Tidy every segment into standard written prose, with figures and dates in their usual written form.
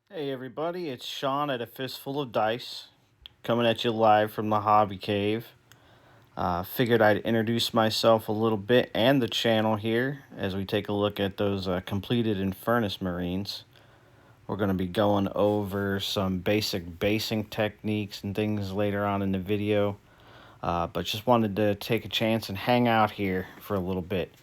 Hey everybody, it's Sean at A Fistful of Dice, coming at you live from the Hobby Cave. Figured I'd introduce myself a little bit and the channel here as we take a look at those completed Infernus Marines. We're going to be going over some basic basing techniques and things later on in the video, but just wanted to take a chance and hang out here for a little bit.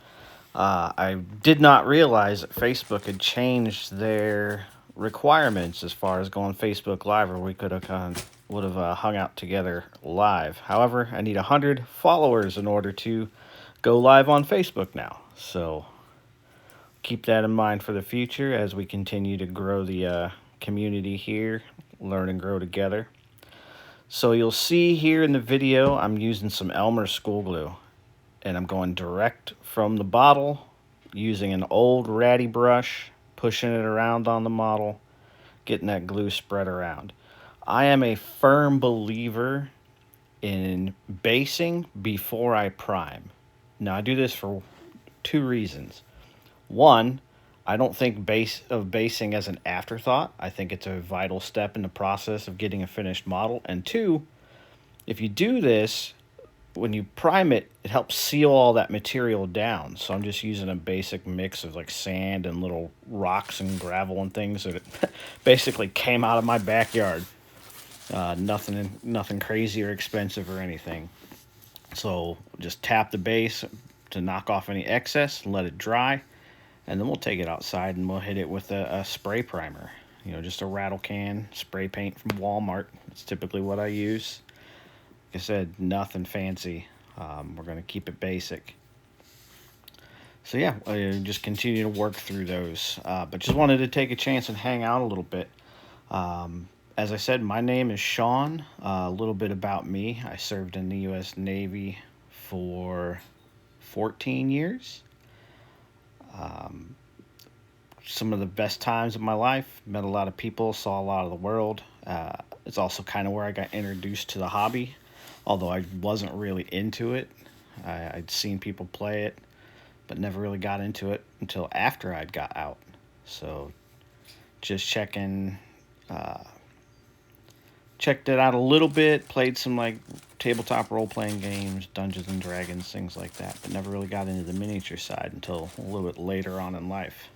I did not realize that Facebook had changed their requirements as far as going Facebook Live, or we could have would have hung out together live. However, I need 100 followers in order to go live on Facebook now. So keep that in mind for the future as we continue to grow the community here, learn and grow together. So you'll see here in the video, I'm using some Elmer school glue, and I'm going direct from the bottle using an old ratty brush, pushing it around on the model, getting that glue spread around. I am a firm believer in basing before I prime. Now, I do this for two reasons. One, I don't think basing as an afterthought. I think it's a vital step in the process of getting a finished model. And two, if you do this, when you prime it, it helps seal all that material down. So I'm just using a basic mix of like sand and little rocks and gravel and things that basically came out of my backyard. Nothing crazy or expensive or anything. So just tap the base to knock off any excess and let it dry, and then we'll take it outside and we'll hit it with a spray primer. Just a rattle can spray paint from Walmart. It's typically what I use. Like I said, nothing fancy. We're going to keep it basic. So yeah, I just continue to work through those. But just wanted to take a chance and hang out a little bit. As I said, my name is Sean. A little bit about me. I served in the U.S. Navy for 14 years. Some of the best times of my life. Met a lot of people, saw a lot of the world. It's also kind of where I got introduced to the hobby, although I wasn't really into it. I'd seen people play it, but never really got into it until after I'd got out. So just checked it out a little bit, played some like tabletop role-playing games, Dungeons and Dragons, things like that, but never really got into the miniature side until a little bit later on in life.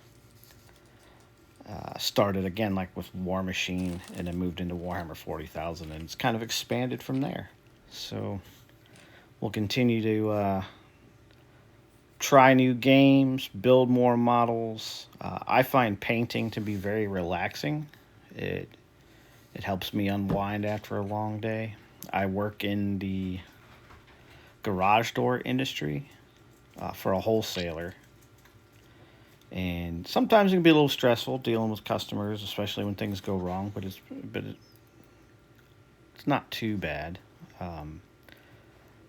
Started again like with War Machine and then moved into Warhammer 40,000, and it's kind of expanded from there. So we'll continue to try new games, build more models. I find painting to be very relaxing. It helps me unwind after a long day. I work in the garage door industry for a wholesaler, and sometimes it can be a little stressful dealing with customers, especially when things go wrong. But it's not too bad. Um,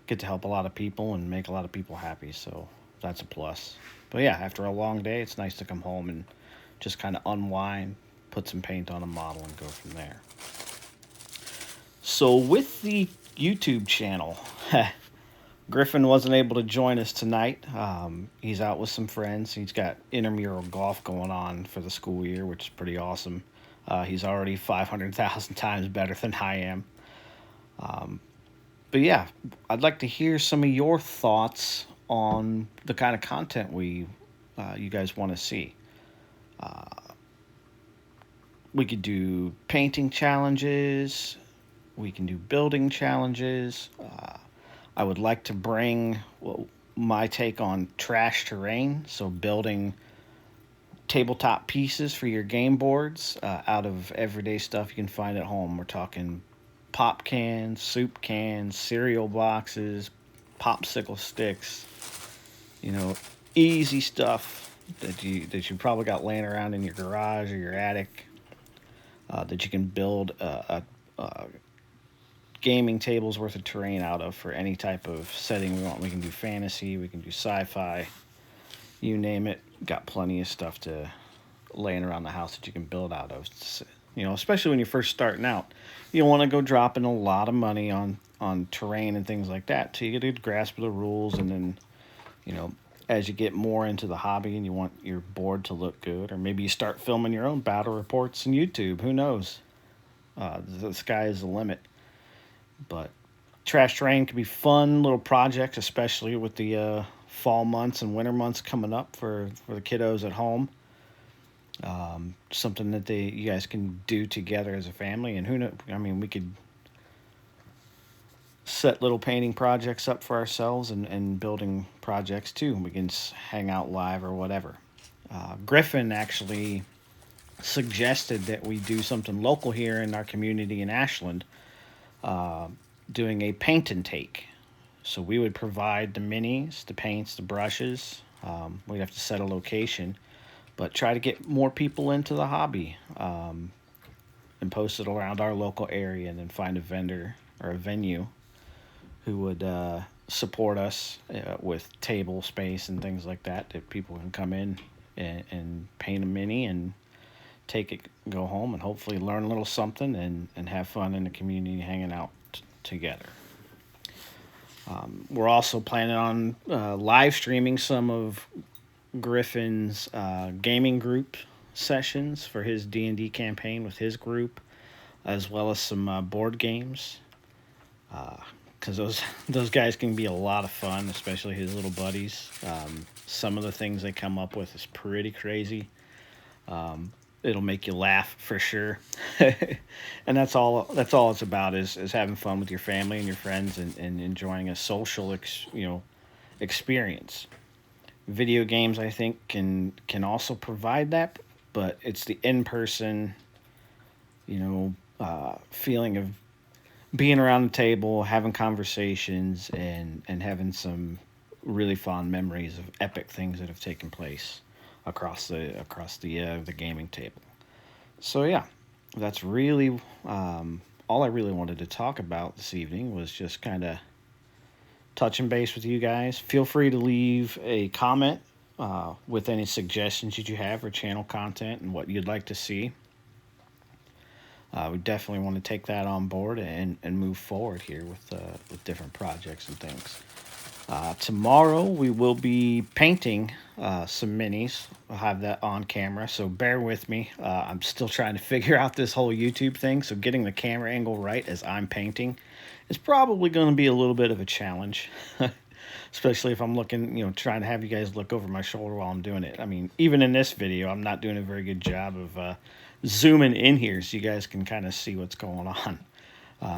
get to help a lot of people and make a lot of people happy, so that's a plus. But yeah, after a long day, it's nice to come home and just kind of unwind, put some paint on a model, and go from there. So with the YouTube channel, Griffin wasn't able to join us tonight. He's out with some friends. He's got intramural golf going on for the school year, which is pretty awesome. He's already 500,000 times better than I am. But yeah, I'd like to hear some of your thoughts on the kind of content you guys want to see. We could do painting challenges. We can do building challenges. I would like to bring my take on trash terrain, so building tabletop pieces for your game boards out of everyday stuff you can find at home. We're talking pop cans, soup cans, cereal boxes, popsicle sticks. You know, easy stuff that you probably got laying around in your garage or your attic. That you can build a gaming tables worth of terrain out of for any type of setting we want. We can do fantasy, we can do sci-fi, you name it. Got plenty of stuff to laying around the house that you can build out of. Especially when you're first starting out, you don't want to go dropping a lot of money on terrain and things like that till you get a grasp of the rules, and then as you get more into the hobby and you want your board to look good, or maybe you start filming your own battle reports on YouTube. Who knows? The sky is the limit. But trash terrain can be fun little projects, especially with the fall months and winter months coming up for the kiddos at home. Something that you guys can do together as a family, and who knows? I mean, we could set little painting projects up for ourselves and building projects too. We can hang out live or whatever. Griffin actually suggested that we do something local here in our community in Ashland, doing a paint and take. So we would provide the minis, the paints, the brushes. We'd have to set a location, but try to get more people into the hobby, and post it around our local area, and then find a vendor or a venue who would support us with table space and things like that, that people can come in and paint a mini and take it, go home, and hopefully learn a little something and have fun in the community hanging out together. We're also planning on live streaming some of Griffin's gaming group sessions for his D&D campaign with his group, as well as some board games, because those guys can be a lot of fun, especially his little buddies. Some of the things they come up with is pretty crazy. It'll make you laugh for sure. And that's all it's about, is having fun with your family and your friends, and enjoying a social experience. Video games, I think, can also provide that, but it's the in-person feeling of being around the table, having conversations, and having really fond memories of epic things that have taken place across the gaming table. So yeah, that's really all I really wanted to talk about this evening, was just kind of touching base with you guys. Feel free to leave a comment with any suggestions that you have for channel content and what you'd like to see. We definitely want to take that on board and move forward here with different projects and things. Tomorrow we will be painting some minis. I'll have that on camera, so bear with me. I'm still trying to figure out this whole YouTube thing, so getting the camera angle right as I'm painting is probably going to be a little bit of a challenge, especially if I'm looking, trying to have you guys look over my shoulder while I'm doing it. I mean, even in this video, I'm not doing a very good job of zooming in here so you guys can kind of see what's going on.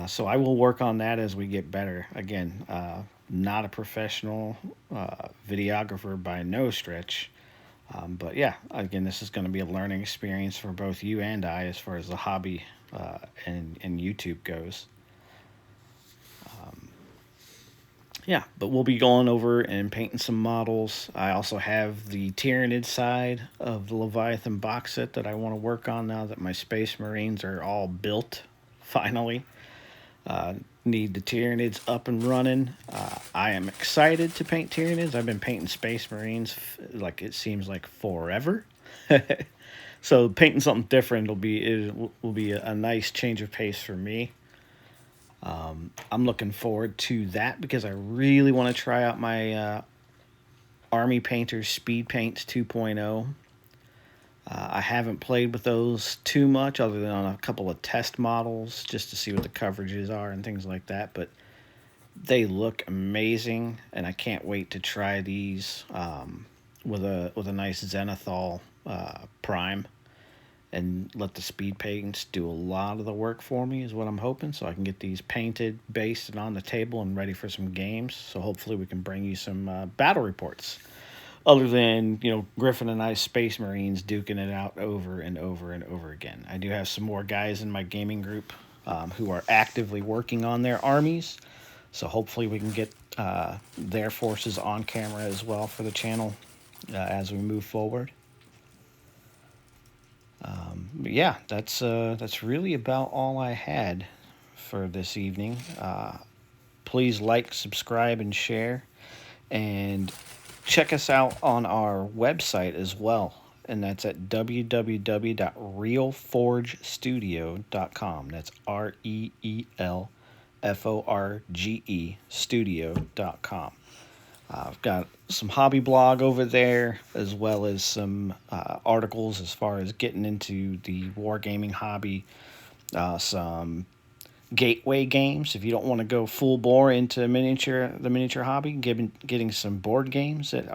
So I will work on that as we get better. Again, not a professional videographer by no stretch. But yeah, again, this is going to be a learning experience for both you and I as far as the hobby and YouTube goes. Yeah, but we'll be going over and painting some models. I also have the Tyranid side of the Leviathan box set that I want to work on now that my Space Marines are all built, finally. Need the Tyranids up and running. I am excited to paint Tyranids. I've been painting Space Marines like it seems like forever. So painting something different will be a nice change of pace for me. I'm looking forward to that because I really want to try out my Army Painter Speed Paints 2.0. I haven't played with those too much other than on a couple of test models just to see what the coverages are and things like that, but they look amazing, and I can't wait to try these with a nice Zenithal prime, and let the speed paints do a lot of the work for me is what I'm hoping, so I can get these painted, based, and on the table and ready for some games. So hopefully we can bring you some battle reports, other than Griffin and I Space Marines duking it out over and over and over again. I do have some more guys in my gaming group who are actively working on their armies, so hopefully we can get their forces on camera as well for the channel as we move forward. But yeah, that's really about all I had for this evening. Please like, subscribe, and share, and check us out on our website as well, and that's at www.realforgestudio.com. That's REELFORGE studio.com. I've got some hobby blog over there, as well as some articles as far as getting into the wargaming hobby, some gateway games if you don't want to go full bore into the miniature hobby, getting some board games that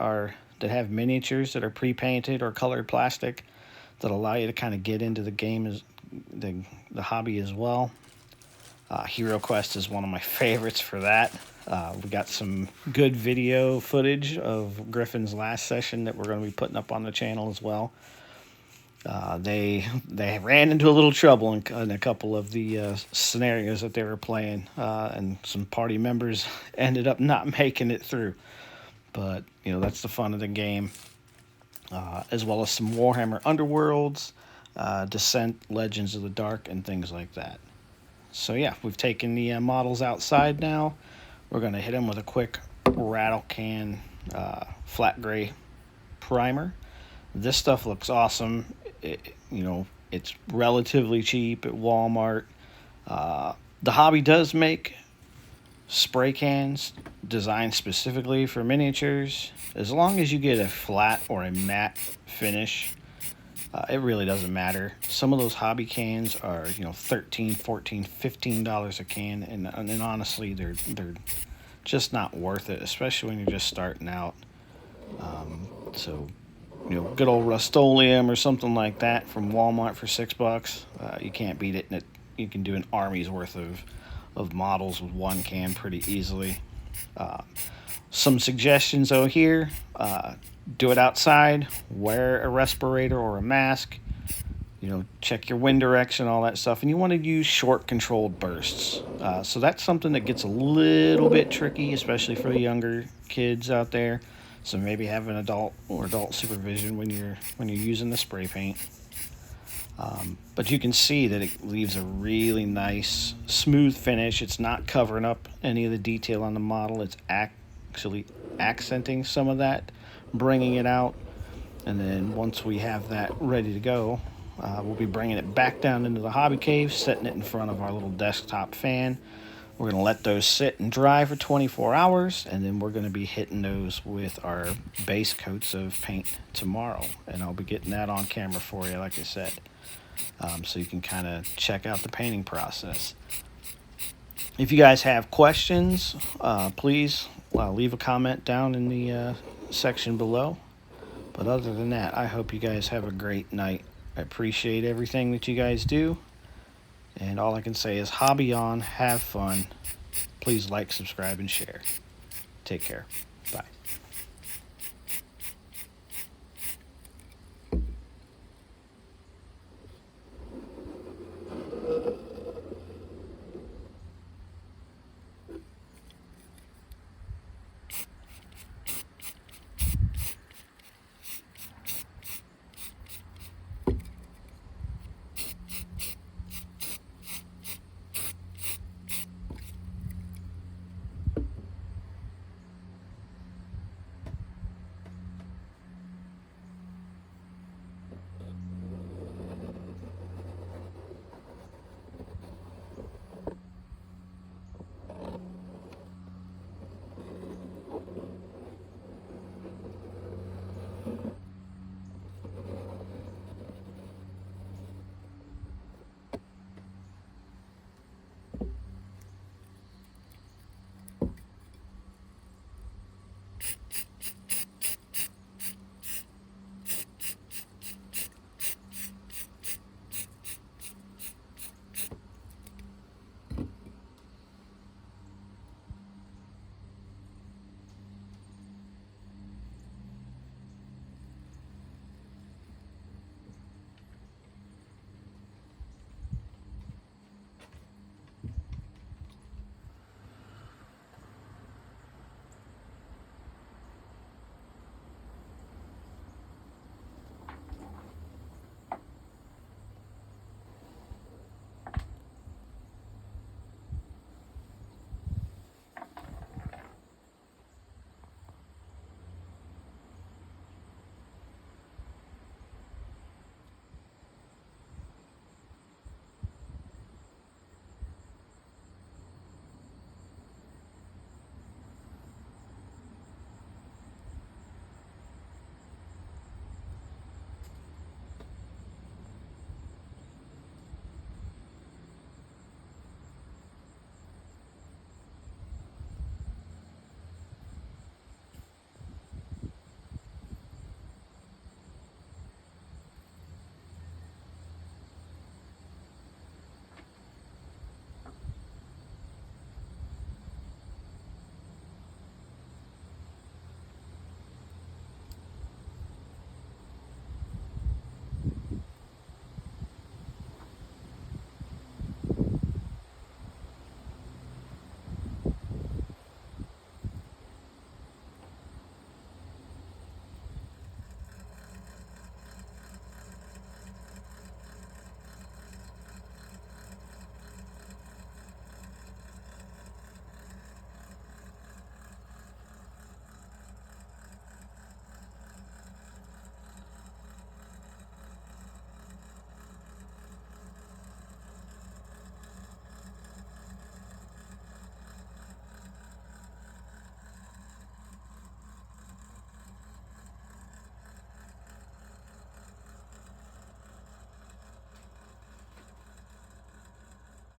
have miniatures that are pre-painted or colored plastic that allow you to kind of get into the game as the hobby as well. Hero Quest is one of my favorites for that. We got some good video footage of Griffin's last session that we're going to be putting up on the channel as well. They ran into a little trouble in a couple of the scenarios that they were playing, and some party members ended up not making it through. But that's the fun of the game, as well as some Warhammer Underworlds, Descent, Legends of the Dark, and things like that. So yeah, we've taken the models outside now. We're going to hit them with a quick rattle can flat gray primer. This stuff looks awesome. It's relatively cheap at Walmart. The hobby does make spray cans designed specifically for miniatures. As long as you get a flat or a matte finish, it really doesn't matter. Some of those hobby cans are $13, $14, $15 a can, and honestly they're just not worth it, especially when you're just starting out. So good old Rust-Oleum or something like that from Walmart for $6. You can't beat it, and you can do an army's worth of models with one can pretty easily. Some suggestions over here: do it outside, wear a respirator or a mask, check your wind direction, all that stuff, and you want to use short controlled bursts. So that's something that gets a little bit tricky, especially for the younger kids out there. So maybe have an adult supervision when you're using the spray paint. But you can see that it leaves a really nice, smooth finish. It's not covering up any of the detail on the model. It's actually accenting some of that, bringing it out. And then once we have that ready to go, we'll be bringing it back down into the hobby cave, setting it in front of our little desktop fan. We're going to let those sit and dry for 24 hours, and then we're going to be hitting those with our base coats of paint tomorrow. And I'll be getting that on camera for you, like I said, so you can kind of check out the painting process. If you guys have questions, please leave a comment down in the section below. But other than that, I hope you guys have a great night. I appreciate everything that you guys do. And all I can say is hobby on, have fun. Please like, subscribe, and share. Take care.